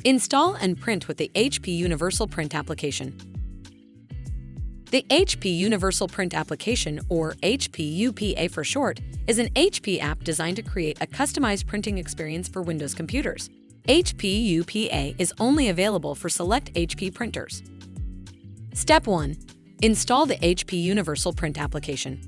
Install and print with the HP Universal Print application. The HP Universal Print application, or HP-UPA for short, is an HP app designed to create a customized printing experience for Windows computers. HP-UPA is only available for select HP printers. Step 1. Install the HP Universal Print application.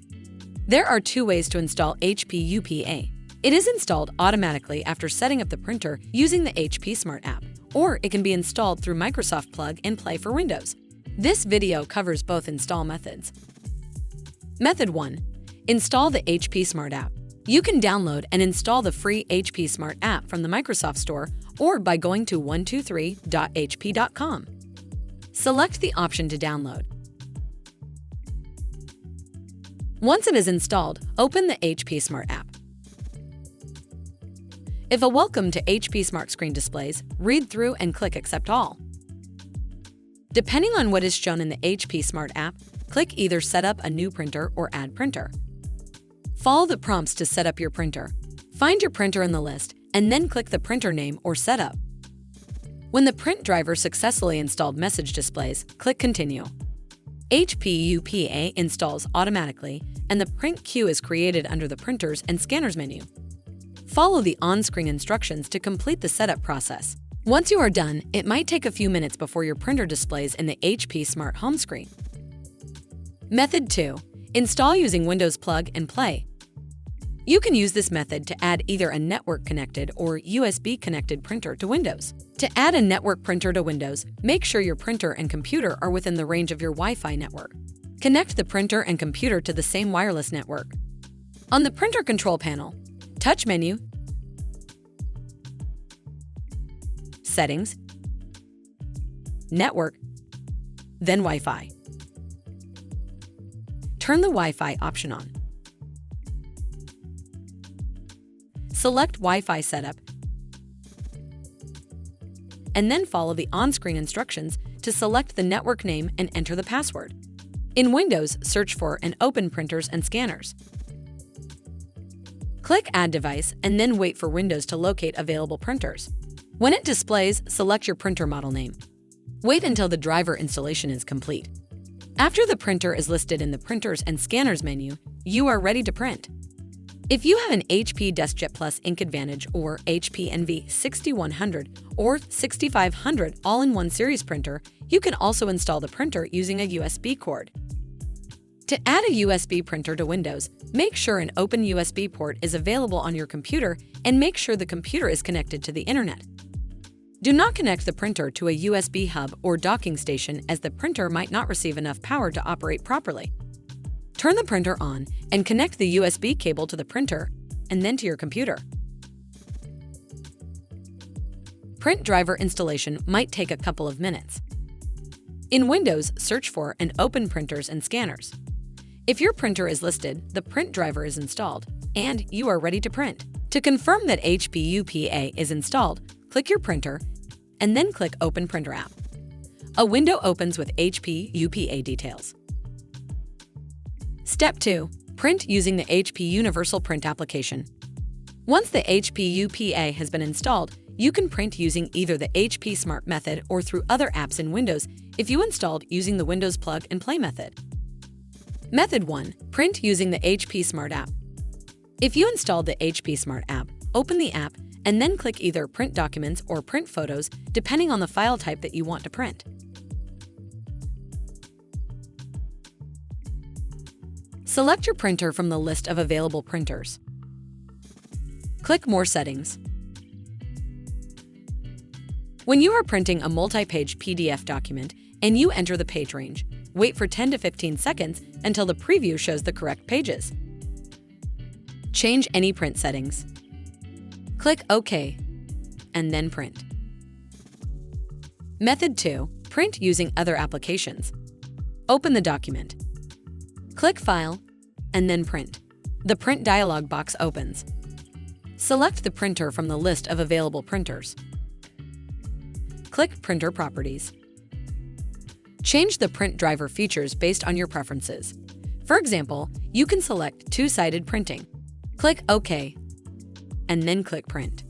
There are two ways to install HP-UPA. It is installed automatically after setting up the printer using the HP Smart app, or it can be installed through Microsoft Plug and Play for Windows. This video covers both install methods. Method 1. Install the HP Smart app. You can download and install the free HP Smart app from the Microsoft Store or by going to 123.hp.com. Select the option to download. Once it is installed, open the HP Smart app. If a Welcome to HP Smart screen displays, read through and click Accept All. Depending on what is shown in the HP Smart app, click either Set up a new printer or Add printer. Follow the prompts to set up your printer. Find your printer in the list and then click the printer name or setup. When the print driver successfully installed message displays, click Continue. HP-UPA installs automatically and the print queue is created under the Printers and Scanners menu. Follow the on-screen instructions to complete the setup process. Once you are done, it might take a few minutes before your printer displays in the HP Smart home screen. Method 2. Install using Windows Plug and Play. You can use this method to add either a network-connected or USB-connected printer to Windows. To add a network printer to Windows, make sure your printer and computer are within the range of your Wi-Fi network. Connect the printer and computer to the same wireless network. On the printer control panel, touch menu, Settings, Network, then Wi-Fi. Turn the Wi-Fi option on. Select Wi-Fi setup, and then follow the on-screen instructions to select the network name and enter the password. In Windows, search for and open Printers and Scanners. Click Add Device and then wait for Windows to locate available printers. When it displays, select your printer model name. Wait until the driver installation is complete. After the printer is listed in the Printers and Scanners menu, you are ready to print. If you have an HP DeskJet Plus Ink Advantage or HP Envy 6100 or 6500 all-in-one series printer, you can also install the printer using a USB cord. To add a USB printer to Windows, make sure an open USB port is available on your computer and make sure the computer is connected to the internet. Do not connect the printer to a USB hub or docking station as the printer might not receive enough power to operate properly. Turn the printer on and connect the USB cable to the printer and then to your computer. Print driver installation might take a couple of minutes. In Windows, search for and open Printers and Scanners. If your printer is listed, the print driver is installed, and you are ready to print. To confirm that HP-UPA is installed, click your printer and then click Open Printer app. A window opens with HP-UPA details. Step 2. Print using the HP Universal Print application. Once the HP-UPA has been installed, you can print using either the HP Smart method or through other apps in Windows if you installed using the Windows Plug and Play method. Method 1. Print using the HP Smart app. If you installed the HP Smart app, open the app and then click either Print Documents or Print Photos depending on the file type that you want to print. Select your printer from the list of available printers. Click More Settings. When you are printing a multi-page PDF document and you enter the page range, wait for 10 to 15 seconds until the preview shows the correct pages. Change any print settings. Click OK, and then print. Method 2. Print using other applications. Open the document. Click File, and then Print. The Print dialog box opens. Select the printer from the list of available printers. Click Printer Properties. Change the print driver features based on your preferences. For example, you can select two-sided printing. Click OK, and then click Print.